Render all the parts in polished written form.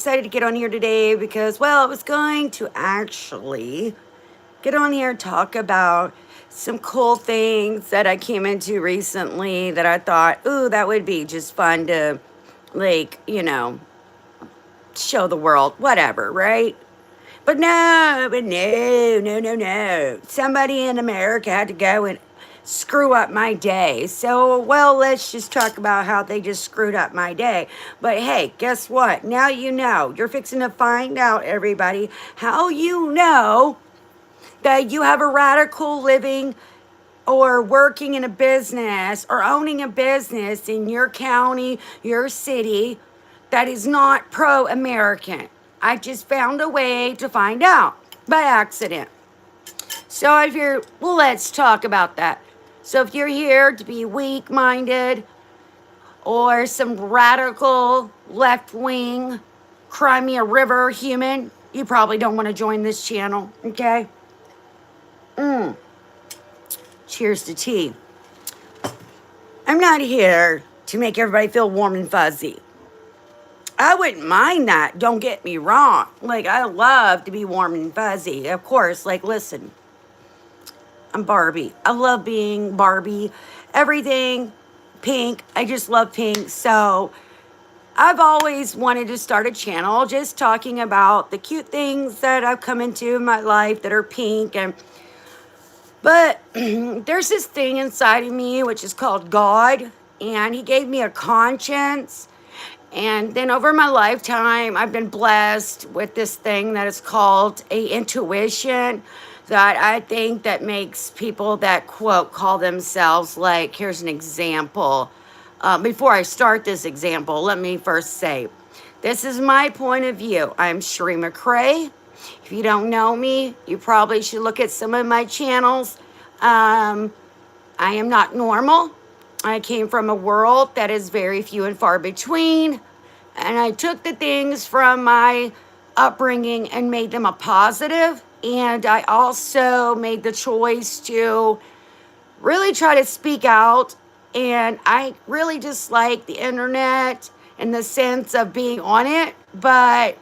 decided to get on here today because, well, I was going to actually get on here and talk about some cool things that I came into recently that I thought, ooh, that would be just fun to, like, show the world, whatever, right? But no. Somebody in America had to go and screw up my day. So, well, let's just talk about how they just screwed up my day. But hey, guess what? Now you know. You're fixing to find out, everybody, how you know that you have a radical living or working in a business or owning a business in your county, your city, that is not pro American. I just found a way to find out by accident. So if you're, well, let's talk about that. So if you're here to be weak minded or some radical left wing, cry me a river human, you probably don't want to join this channel, okay? Cheers to tea. I'm not here to make everybody feel warm and fuzzy. I wouldn't mind that, don't get me wrong. Like, I love to be warm and fuzzy. Of course, like, listen, I'm Barbie. I love being Barbie. Everything pink. I just love pink. So I've always wanted to start a channel just talking about the cute things that I've come into in my life that are pink. But there's this thing inside of me which is called God, and he gave me a conscience. And then over my lifetime, I've been blessed with this thing that is called a intuition that I think that makes people that quote call themselves, like, here's an example. Before I start this example, let me first say, this is my point of view. I'm Cherie McCrae. If you don't know me, you probably should look at some of my channels. I am not normal. I came from a world that is very few and far between, and I took the things from my upbringing and made them a positive, and I also made the choice to really try to speak out, and I really dislike the internet in the sense of being on it, but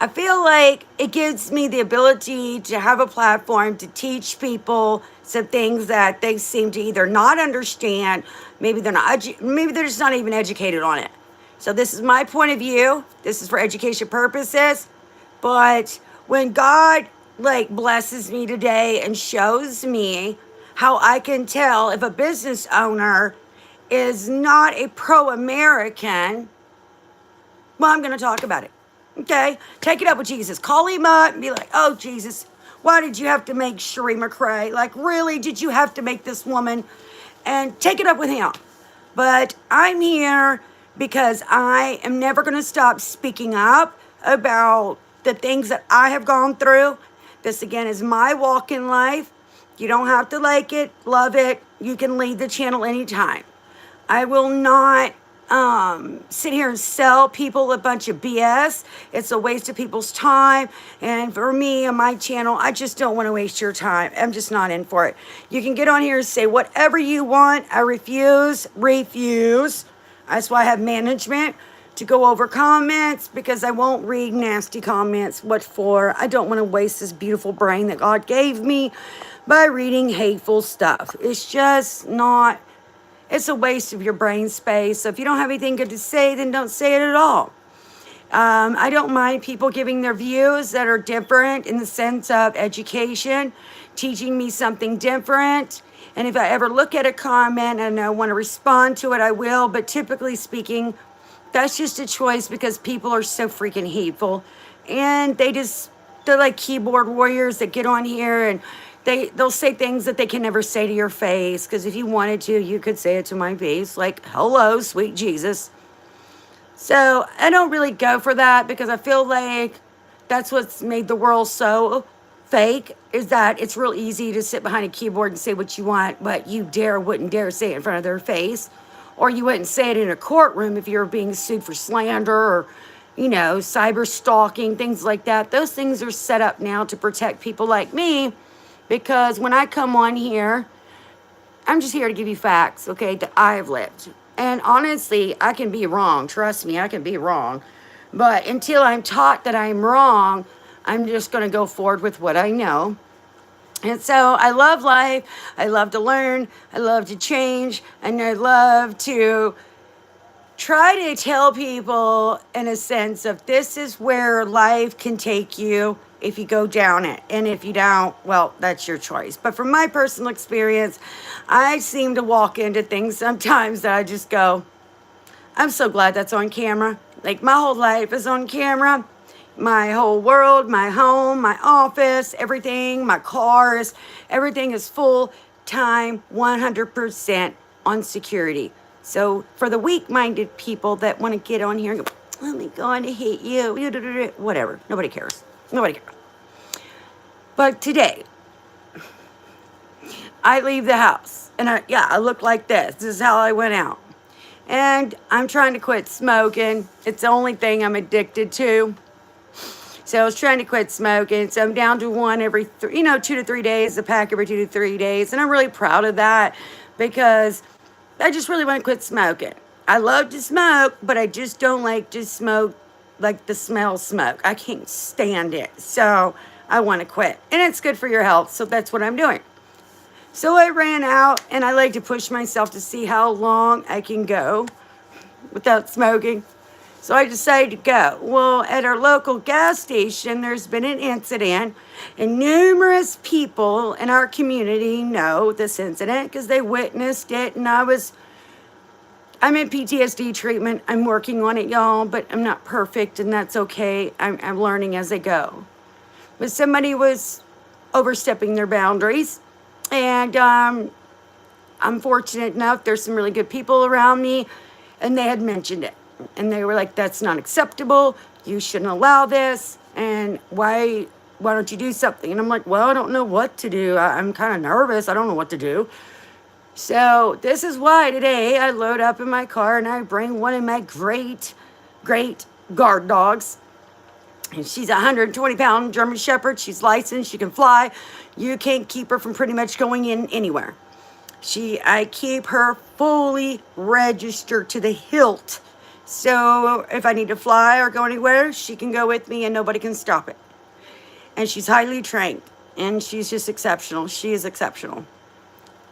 I feel like it gives me the ability to have a platform to teach people some things that they seem to either not understand, maybe they're just not even educated on it. So this is my point of view. This is for education purposes. But when God blesses me today and shows me how I can tell if a business owner is not a pro-American, well, I'm going to talk about it. Okay, take it up with Jesus. Call him up and be like, oh, Jesus, why did you have to make Cherie McCrae? Like, really, did you have to make this woman? And take it up with him. But I'm here because I am never going to stop speaking up about the things that I have gone through. This, again, is my walk in life. You don't have to like it, love it. You can leave the channel anytime. I will not sit here and sell people a bunch of BS. It's a waste of people's time. And for me on my channel, I just don't want to waste your time. I'm just not in for it. You can get on here and say whatever you want. I refuse. That's why I have management to go over comments, because I won't read nasty comments. What for? I don't want to waste this beautiful brain that God gave me by reading hateful stuff. It's just not. It's a waste of your brain space. So if you don't have anything good to say, then don't say it at all. I don't mind people giving their views that are different in the sense of education, teaching me something different. And if I ever look at a comment and I want to respond to it, I will. But typically speaking, that's just a choice because people are so freaking hateful. And they're like keyboard warriors that get on here and they'll say things that they can never say to your face, because if you wanted to, you could say it to my face, like, hello, sweet Jesus. So I don't really go for that, because I feel like that's what's made the world so fake, is that it's real easy to sit behind a keyboard and say what you want, but you wouldn't dare say it in front of their face, or you wouldn't say it in a courtroom if you were being sued for slander or, cyber stalking, things like that. Those things are set up now to protect people like me. Because when I come on here, I'm just here to give you facts, okay, that I've lived. And honestly, I can be wrong. Trust me, I can be wrong. But until I'm taught that I'm wrong, I'm just going to go forward with what I know. And so I love life. I love to learn. I love to change. And I love to try to tell people in a sense of this is where life can take you if you go down it. And if you don't, well, that's your choice. But from my personal experience, I seem to walk into things sometimes that I just go, I'm so glad that's on camera. Like my whole life is on camera. My whole world, my home, my office, everything, my cars, everything is full time, 100% on security. So for the weak-minded people that want to get on here and go, let me go on to hate you, whatever. Nobody cares. Nobody cares. But today, I leave the house and I look like this. This is how I went out. And I'm trying to quit smoking. It's the only thing I'm addicted to. So I was trying to quit smoking. So I'm down to one every 2 to 3 days, a pack every 2 to 3 days. And I'm really proud of that because I just really want to quit smoking. I love to smoke, but I just don't like to smoke like the smell of smoke. I can't stand it. So I want to quit. And it's good for your health. So that's what I'm doing. So I ran out and I like to push myself to see how long I can go without smoking. So I decided to go. Well, at our local gas station, there's been an incident, and numerous people in our community know this incident because they witnessed it, and I'm in PTSD treatment. I'm working on it, y'all, but I'm not perfect, and that's okay. I'm learning as I go. But somebody was overstepping their boundaries, and I'm fortunate enough, there's some really good people around me, and they had mentioned it. And they were like, that's not acceptable. You shouldn't allow this. And why don't you do something? And I'm like, well, I don't know what to do. I'm kind of nervous. I don't know what to do. So this is why today I load up in my car and I bring one of my great guard dogs. And she's a 120-pound German Shepherd. She's licensed. She can fly. You can't keep her from pretty much going in anywhere. I keep her fully registered to the hilt. So if I need to fly or go anywhere, she can go with me and nobody can stop it. And she's highly trained and she's just exceptional. She is exceptional.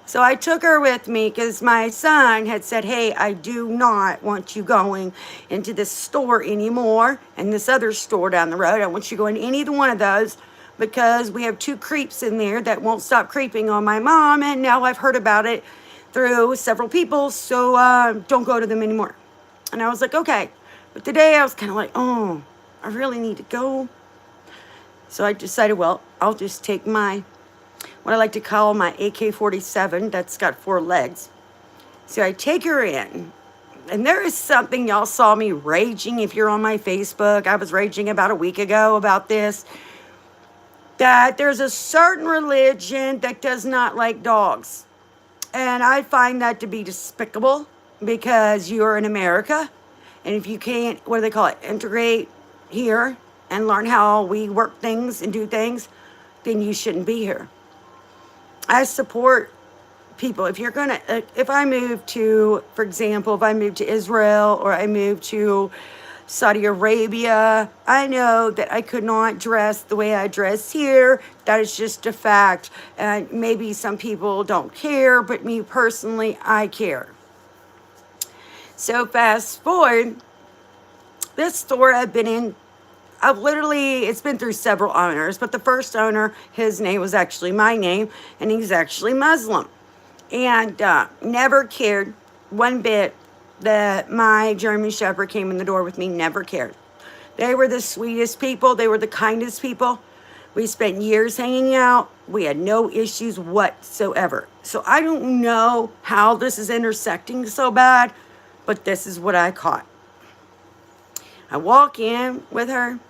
So I took her with me because my son had said, hey, I do not want you going into this store anymore and this other store down the road. I want you going to any one of those because we have 2 creeps in there that won't stop creeping on my mom. And now I've heard about it through several people. So don't go to them anymore. And I was like, okay. But today I was kind of like, oh, I really need to go. So I decided, well, I'll just take what I like to call my AK-47 that's got 4 legs. So I take her in. And there is something, y'all saw me raging. If you're on my Facebook, I was raging about a week ago about this. That there's a certain religion that does not like dogs. And I find that to be despicable. Because you're in America, and if you can't, what do they call it, integrate here and learn how we work things and do things, then you shouldn't be here. I support people. If I move to, for example, if I move to Israel or I move to Saudi Arabia, I know that I could not dress the way I dress here. That is just a fact. And maybe some people don't care, but me personally, I care. So fast forward, this store I've been in, it's been through several owners, but the first owner, his name was actually my name, and he's actually Muslim. And never cared one bit that my German Shepherd came in the door with me, never cared. They were the sweetest people. They were the kindest people. We spent years hanging out. We had no issues whatsoever. So I don't know how this is intersecting so bad, but this is what I caught. I walk in with her,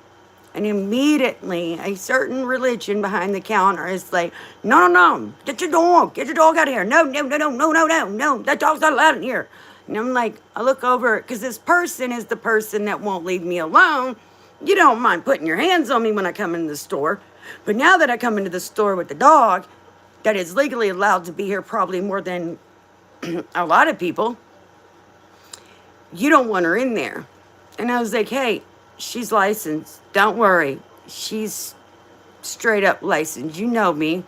and immediately a certain religion behind the counter is like, no, get your dog out of here. No, that dog's not allowed in here. And I'm like, I look over, because this person is the person that won't leave me alone. You don't mind putting your hands on me when I come into the store. But now that I come into the store with the dog, that is legally allowed to be here probably more than a lot of people, you don't want her in there. And I was like, hey, She's licensed. Don't worry. She's straight up licensed. You know me.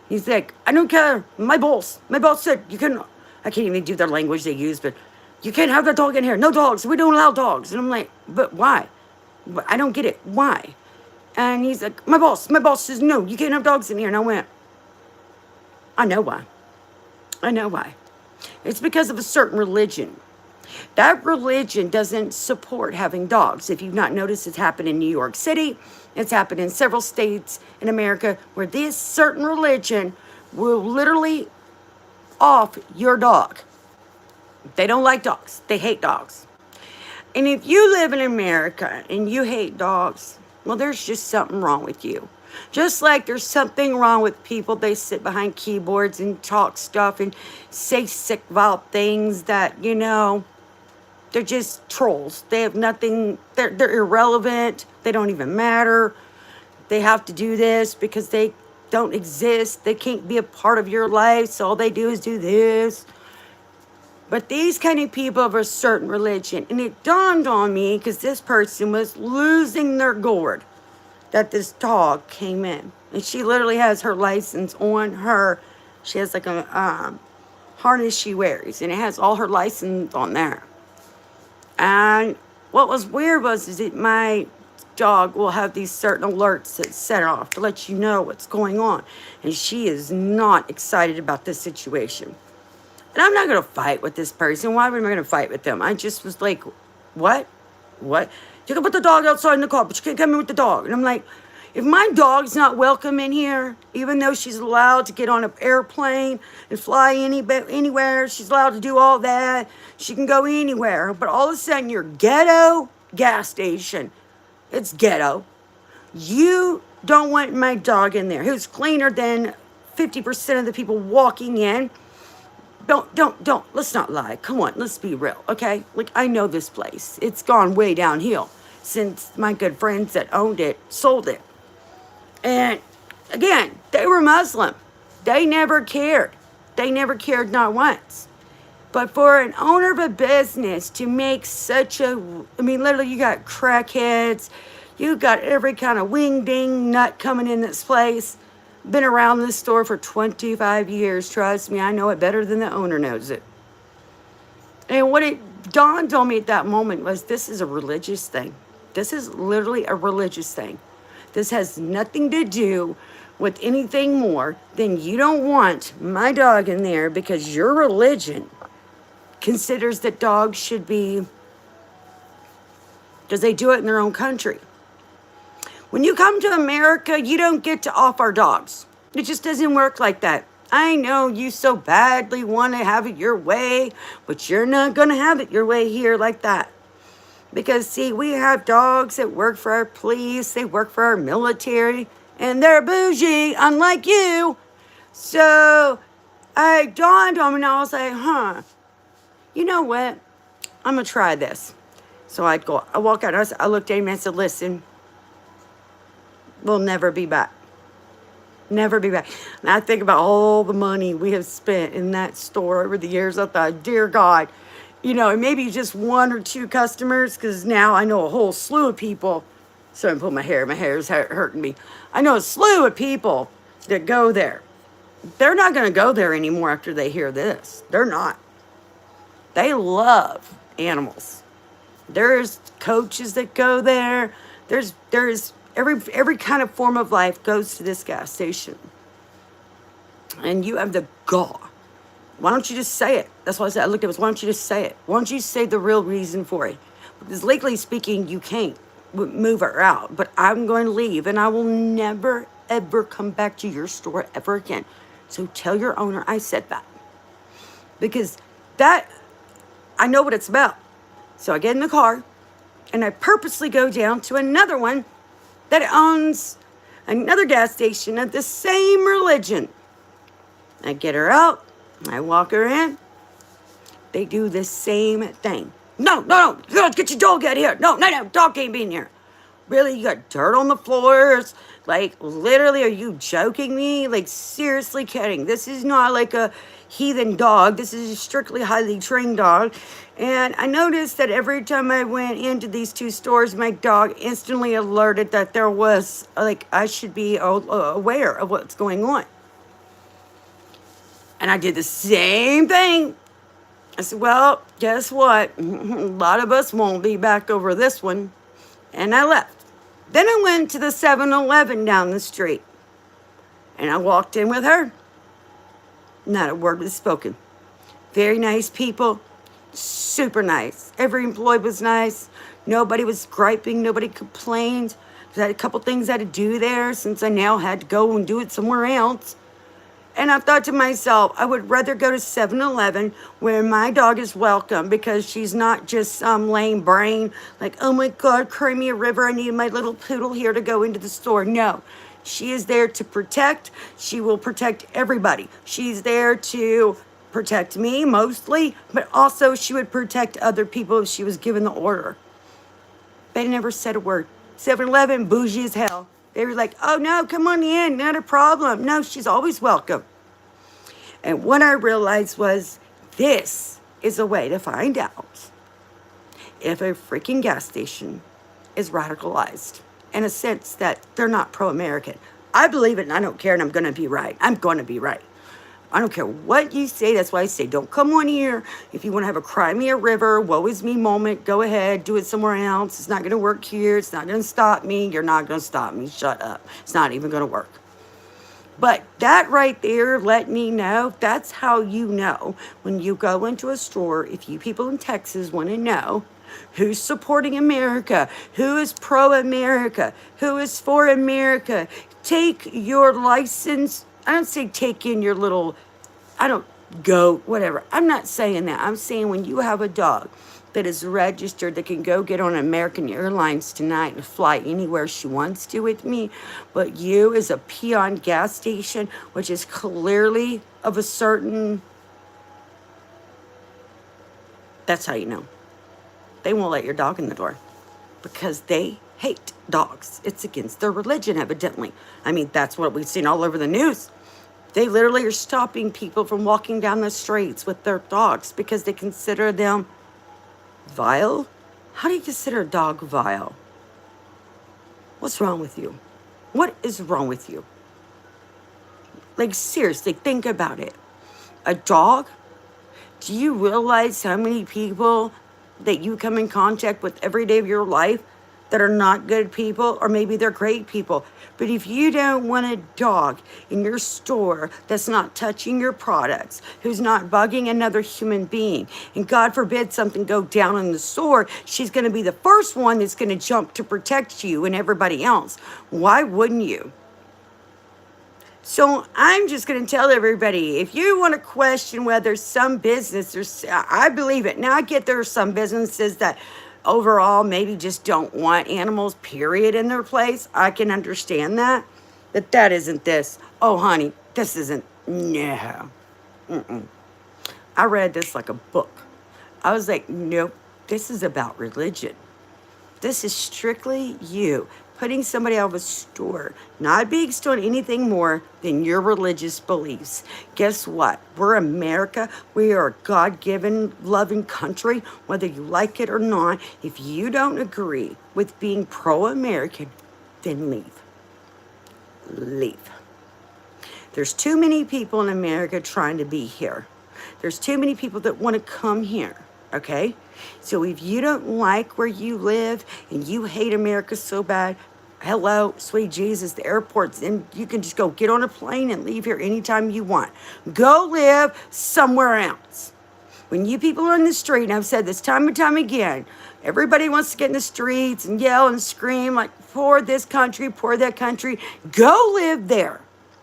He's like, I don't care. My boss said you can. I can't even do their language they use, but you can't have that dog in here. No dogs. We don't allow dogs. And I'm like, but why? But I don't get it. Why? And he's like, my boss says no. You can't have dogs in here. And I went, I know why. I know why. It's because of a certain religion. That religion doesn't support having dogs. If you've not noticed, it's happened in New York City. It's happened in several states in America where this certain religion will literally off your dog. They don't like dogs. They hate dogs. And if you live in America and you hate dogs, well, there's just something wrong with you. Just like there's something wrong with people, they sit behind keyboards and talk stuff and say sick, vile things that, they're just trolls. They have nothing, they're irrelevant. They don't even matter. They have to do this because they don't exist. They can't be a part of your life, so all they do is do this. But these kind of people of a certain religion, and it dawned on me because this person was losing their gourd that this dog came in. And she literally has her license on her. She has like a harness she wears, and it has all her license on there. And what was weird is that my dog will have these certain alerts that set off to let you know what's going on. And she is not excited about this situation. And I'm not going to fight with this person. Why am I going to fight with them? I just was like, what? What? You can put the dog outside in the car, but you can't come in with the dog. And I'm like, if my dog's not welcome in here, even though she's allowed to get on an airplane and fly anywhere, she's allowed to do all that. She can go anywhere. But all of a sudden, your ghetto gas station, it's ghetto. You don't want my dog in there. Who's cleaner than 50% of the people walking in. Don't. Let's not lie. Come on, let's be real, okay? Like, I know this place. It's gone way downhill since my good friends that owned it sold it. And again, they were Muslim. They never cared. They never cared, not once. But for an owner of a business to make literally you got crackheads, you got every kind of wing-ding nut coming in this place. Been around this store for 25 years. Trust me, I know it better than the owner knows it. And what it dawned on me at that moment was this is a religious thing. This is literally a religious thing. This has nothing to do with anything more than you don't want my dog in there because your religion considers that dogs should be, because they do it in their own country. When you come to America, you don't get to off our dogs. It just doesn't work like that. I know you so badly want to have it your way, but you're not going to have it your way here like that. Because, see, we have dogs that work for our police, they work for our military, and they're bougie, unlike you. So, I dawned on me, and I was like, you know what? I'm going to try this. So I walk out, I looked at him and I said, listen, we'll never be back. Never be back. And I think about all the money we have spent in that store over the years. I thought, dear God, and maybe just one or two customers, because now I know a whole slew of people. So I pull my hair is hurting me. I know a slew of people that go there. They're not going to go there anymore after they hear this. They're not. They love animals. There's coaches that go there. There's every kind of form of life goes to this gas station. And you have the gall. Why don't you just say it? That's what I said. I looked at it. Why don't you just say it? Why don't you say the real reason for it? Because legally speaking, you can't move her out. But I'm going to leave, and I will never, ever come back to your store ever again. So tell your owner I said that. Because I know what it's about. So I get in the car, and I purposely go down to another one that owns another gas station of the same religion. I get her out. I walk her in. They do the same thing. No. You gotta get your dog out of here. No, dog can't be in here. Really, you got dirt on the floors. Like, literally, are you joking me? Like, seriously kidding. This is not like a heathen dog. This is a strictly highly trained dog. And I noticed that every time I went into these two stores, my dog instantly alerted that there was, like, I should be aware of what's going on. And I did the same thing. I said, well, guess what? A lot of us won't be back over this one. And I left. Then I went to the 7-Eleven down the street. And I walked in with her. Not a word was spoken. Very nice people. Super nice. Every employee was nice. Nobody was griping. Nobody complained. I had a couple things I had to do there since I now had to go and do it somewhere else. And I thought to myself, I would rather go to 7-Eleven where my dog is welcome because she's not just some lame brain like, oh my God, cry me a river. I need my little poodle here to go into the store. No, she is there to protect. She will protect everybody. She's there to protect me mostly, but also she would protect other people if she was given the order. They never said a word. 7-Eleven, bougie as hell. They were like, oh no, come on in, not a problem. No, she's always welcome. And what I realized was this is a way to find out if a freaking gas station is radicalized in a sense that they're not pro-American. I believe it and I don't care and I'm going to be right. I'm going to be right. I don't care what you say. That's why I say don't come on here. If you want to have a cry me a river, woe is me moment, go ahead, do it somewhere else. It's not going to work here. It's not going to stop me. You're not going to stop me. Shut up. It's not even going to work. But that right there let me know, that's how you know when you go into a store, if you people in Texas want to know who's supporting America, who is pro-America, who is for America. Take your license. I don't say take in your little, whatever. I'm not saying that. I'm saying when you have a dog that is registered that can go get on American Airlines tonight and fly anywhere she wants to with me, but you is a peon gas station, which is clearly of a certain, that's how you know. They won't let your dog in the door because they hate dogs. It's against their religion, evidently. I mean, that's what we've seen all over the news. They literally are stopping people from walking down the streets with their dogs because they consider them vile. How do you consider a dog vile? What's wrong with you? What is wrong with you? Like, seriously, think about it. A dog? Do you realize how many people that you come in contact with every day of your life that are not good people, or maybe they're great people? But if you don't want a dog in your store that's not touching your products, who's not bugging another human being, and God forbid something go down in the store, she's going to be the first one that's going to jump to protect you and everybody else. Why wouldn't you? So I'm just going to tell everybody, if you want to question whether some business, I believe it. Now I get there are some businesses that overall maybe just don't want animals, period, in their place. I can understand that. But that isn't this. Oh, honey, this isn't. No. Mm-mm. I read this like a book. I was like, nope, this is about religion. This is strictly you putting somebody out of a store, not being on anything more than your religious beliefs. Guess what? We're America. We are a God-given, loving country, whether you like it or not. If you don't agree with being pro-American, then leave. Leave. There's too many people in America trying to be here. There's too many people that want to come here. Okay? So if you don't like where you live and you hate America so bad, hello, sweet Jesus, the airport's in. You can just go get on a plane and leave here anytime you want. Go live somewhere else. When you people are in the street, and I've said this time and time again, everybody wants to get in the streets and yell and scream like, poor this country, poor that country. Go live there.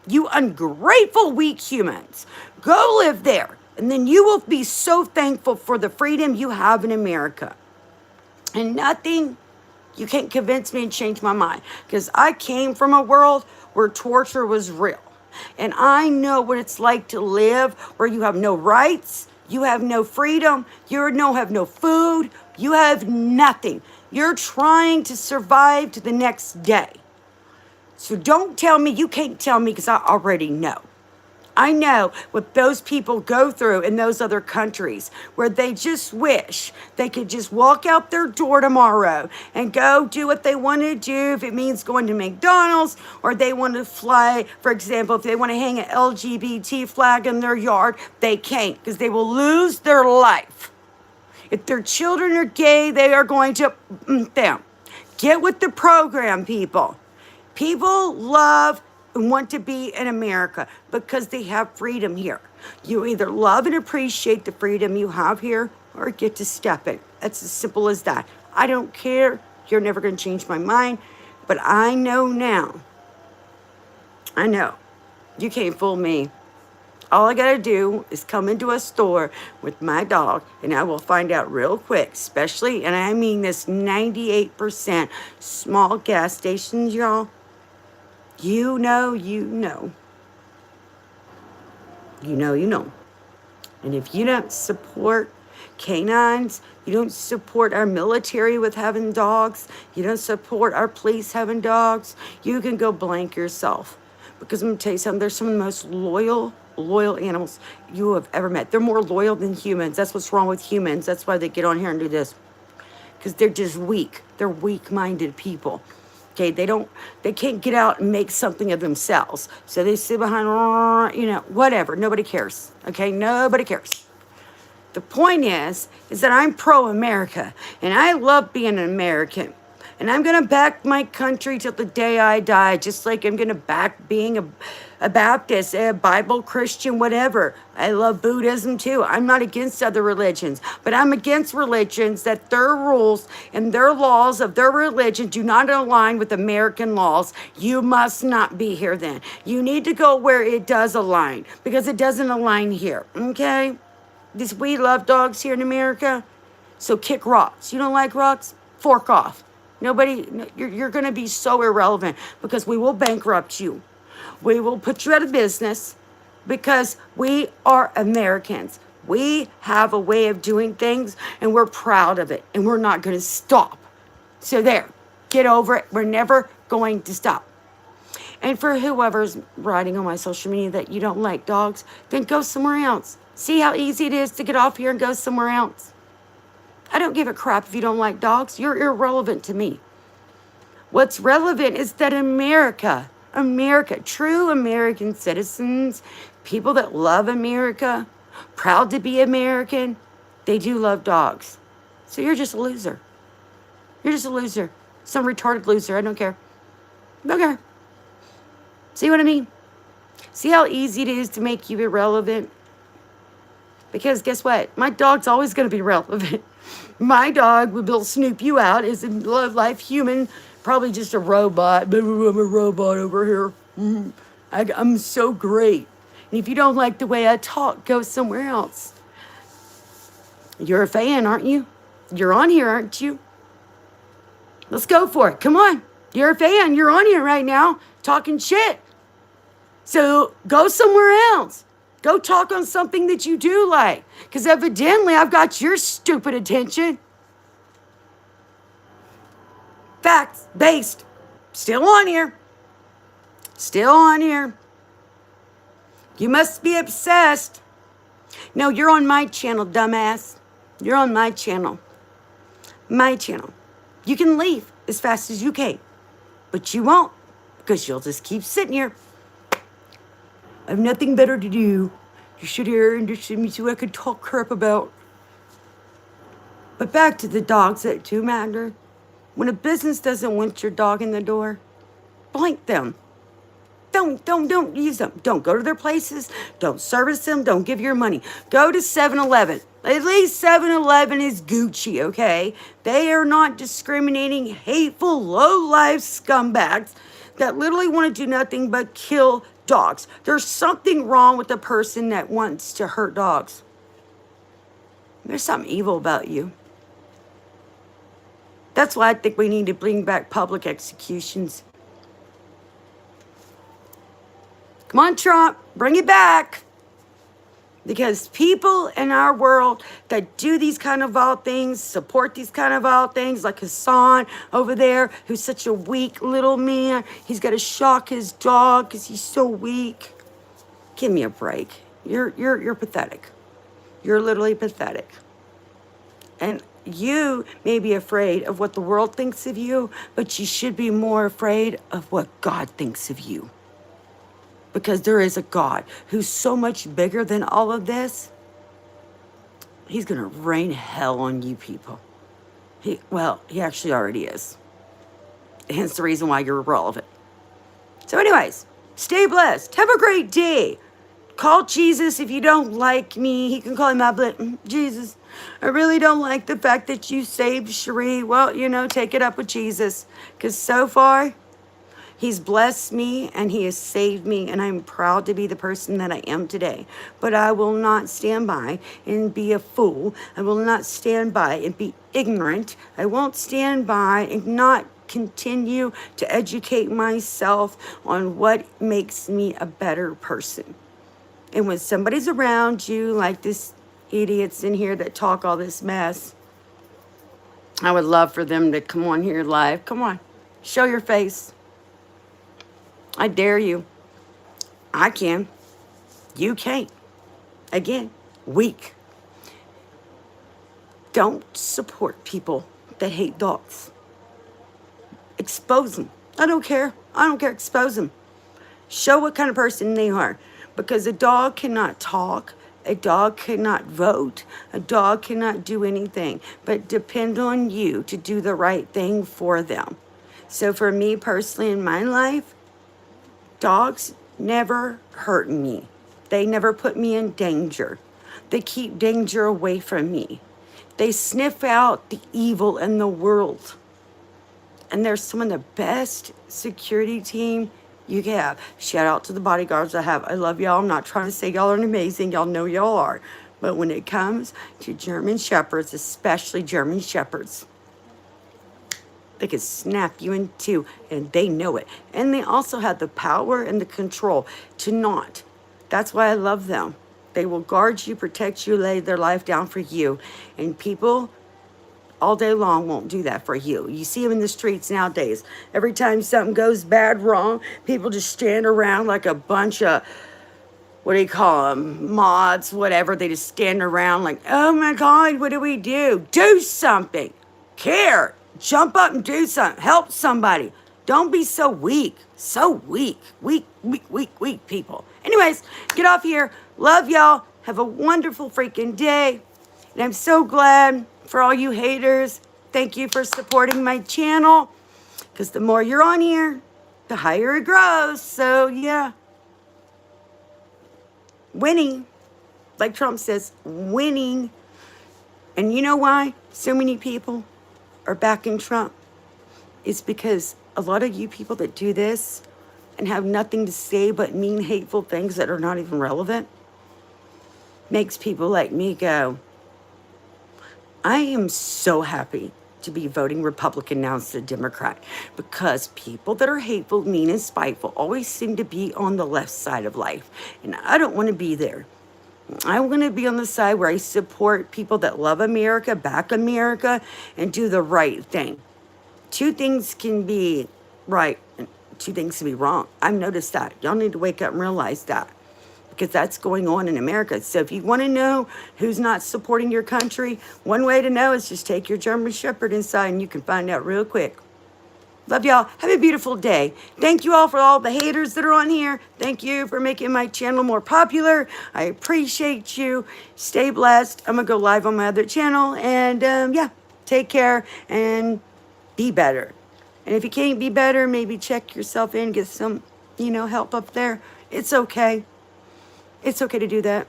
You ungrateful, weak humans. Go live there. And then you will be so thankful for the freedom you have in America. And nothing, you can't convince me and change my mind. Because I came from a world where torture was real. And I know what it's like to live where you have no rights, you have no freedom, you have no food, you have nothing. You're trying to survive to the next day. So don't tell me, you can't tell me because I already know. I know what those people go through in those other countries where they just wish they could just walk out their door tomorrow and go do what they want to do. If it means going to McDonald's, or they want to fly, for example, if they want to hang an LGBT flag in their yard, they can't because they will lose their life. If their children are gay, they are going to them. Get with the program, people. People love and want to be in America because they have freedom here. You either love and appreciate the freedom you have here or get to step in. It's as simple as that. I don't care. You're never going to change my mind. But I know now. I know. You can't fool me. All I got to do is come into a store with my dog, and I will find out real quick, especially, and I mean this 98% small gas stations, y'all. You know. And if you don't support canines, you don't support our military with having dogs, you don't support our police having dogs, you can go blank yourself. Because I'm going to tell you something, they're some of the most loyal animals you have ever met. They're more loyal than humans. That's what's wrong with humans. That's why they get on here and do this. Because they're just weak. They're weak-minded people. Okay, they can't get out and make something of themselves. So they sit behind, whatever. Nobody cares. Okay, nobody cares. The point is that I'm pro-America, and I love being an American. And I'm going to back my country till the day I die, just like I'm going to back being a Baptist, a Bible Christian, whatever. I love Buddhism too. I'm not against other religions, but I'm against religions that their rules and their laws of their religion do not align with American laws. You must not be here then. You need to go where it does align, because it doesn't align here, okay? We love dogs here in America, so kick rocks. You don't like rocks? Fork off. You're going to be so irrelevant because we will bankrupt you. We will put you out of business because we are Americans. We have a way of doing things and we're proud of it and we're not going to stop. So there, get over it. We're never going to stop. And for whoever's writing on my social media that you don't like dogs, then go somewhere else. See how easy it is to get off here and go somewhere else. I don't give a crap if you don't like dogs. You're irrelevant to me. What's relevant is that America, true American citizens, people that love America, proud to be American, they do love dogs. So you're just a loser. You're just a loser. Some retarded loser. I don't care. Don't care. See what I mean? See how easy it is to make you irrelevant? Because guess what? My dog's always going to be relevant. My dog will snoop you out as a low-life human, probably just a robot. But I'm a robot over here. I'm so great. And if you don't like the way I talk, go somewhere else. You're a fan, aren't you? You're on here, aren't you? Let's go for it. Come on. You're a fan. You're on here right now talking shit. So go somewhere else. Go talk on something that you do like. Because evidently I've got your stupid attention. Facts based. Still on here. Still on here. You must be obsessed. No, you're on my channel, dumbass. You're on my channel. My channel. You can leave as fast as you can. But you won't. Because you'll just keep sitting here. I have nothing better to do. You should hear and just me so I could talk crap about. But back to the dogs that do matter. When a business doesn't want your dog in the door, blank them. Don't use them. Don't go to their places. Don't service them. Don't give your money. Go to 7-Eleven. At least 7-Eleven is Gucci, okay? They are not discriminating, hateful, low-life scumbags that literally want to do nothing but kill dogs. There's something wrong with the person that wants to hurt dogs. There's something evil about you. That's why I think we need to bring back public executions. Come on, Trump, bring it back. Because people in our world that do these kind of vile things, support these kind of vile things, like Hassan over there, who's such a weak little man. He's got to shock his dog because he's so weak. Give me a break. You're pathetic. You're literally pathetic. And you may be afraid of what the world thinks of you, but you should be more afraid of what God thinks of you. Because there is a God who's so much bigger than all of this. He's going to rain hell on you people. He actually already is. Hence the reason why you're irrelevant. So anyways, stay blessed. Have a great day. Call Jesus if you don't like me. He can call him out, but Jesus, I really don't like the fact that you saved Cherie. Well, take it up with Jesus. Because so far, he's blessed me and he has saved me. And I'm proud to be the person that I am today. But I will not stand by and be a fool. I will not stand by and be ignorant. I won't stand by and not continue to educate myself on what makes me a better person. And when somebody's around you, like this idiots in here that talk all this mess, I would love for them to come on here live. Come on, show your face. I dare you. I can. You can't. Again, weak. Don't support people that hate dogs. Expose them. I don't care. Expose them. Show what kind of person they are. Because a dog cannot talk. A dog cannot vote. A dog cannot do anything. But depend on you to do the right thing for them. So for me personally in my life, dogs never hurt me. They never put me in danger. They keep danger away from me. They sniff out the evil in the world. And they're some of the best security team you can have. Shout out to the bodyguards I have. I love y'all. I'm not trying to say y'all are amazing. Y'all know y'all are. But when it comes to German Shepherds, especially German Shepherds, they can snap you in two, and they know it. And they also have the power and the control to not. That's why I love them. They will guard you, protect you, lay their life down for you. And people all day long won't do that for you. You see them in the streets nowadays. Every time something goes bad, wrong, people just stand around like a bunch of, what do you call them, mods, whatever. They just stand around like, oh my God, what do we do? Do something. Care. Jump up and do something. Help somebody. Don't be so weak. So weak. Weak people. Anyways, get off here. Love y'all. Have a wonderful freaking day. And I'm so glad for all you haters. Thank you for supporting my channel. Because the more you're on here, the higher it grows. So, yeah. Winning. Like Trump says, winning. And you know why so many people are backing Trump? It's because a lot of you people that do this and have nothing to say but mean, hateful things that are not even relevant makes people like me go, I am so happy to be voting Republican now instead of Democrat, because people that are hateful, mean, and spiteful always seem to be on the left side of life. And I don't want to be there. I want to be on the side where I support people that love America, back America, and do the right thing. Two things can be right, and two things can be wrong. I've noticed that. Y'all need to wake up and realize that, because that's going on in America. So if you want to know who's not supporting your country, one way to know is just take your German Shepherd inside and you can find out real quick. Love y'all. Have a beautiful day. Thank you all for all the haters that are on here. Thank you for making my channel more popular. I appreciate you. Stay blessed. I'm going to go live on my other channel. And yeah, take care and be better. And if you can't be better, maybe check yourself in, get some, help up there. It's okay. It's okay to do that.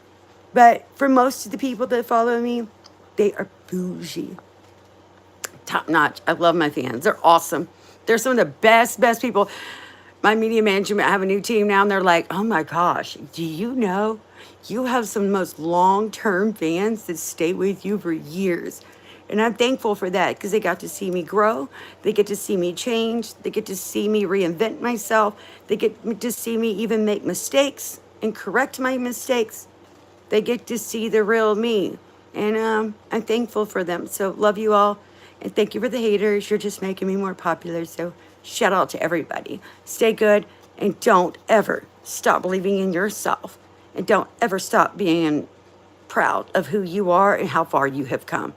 But for most of the people that follow me, they are bougie. Top notch. I love my fans. They're awesome. They're some of the best people. My media management, I have a new team now, and they're like, oh my gosh, do you know you have some of the most long-term fans that stay with you for years? And I'm thankful for that, because they got to see me grow. They get to see me change. They get to see me reinvent myself. They get to see me even make mistakes and correct my mistakes. They get to see the real me. And I'm thankful for them. So love you all. And thank you for the haters. You're just making me more popular. So shout out to everybody. Stay good and don't ever stop believing in yourself. And don't ever stop being proud of who you are and how far you have come.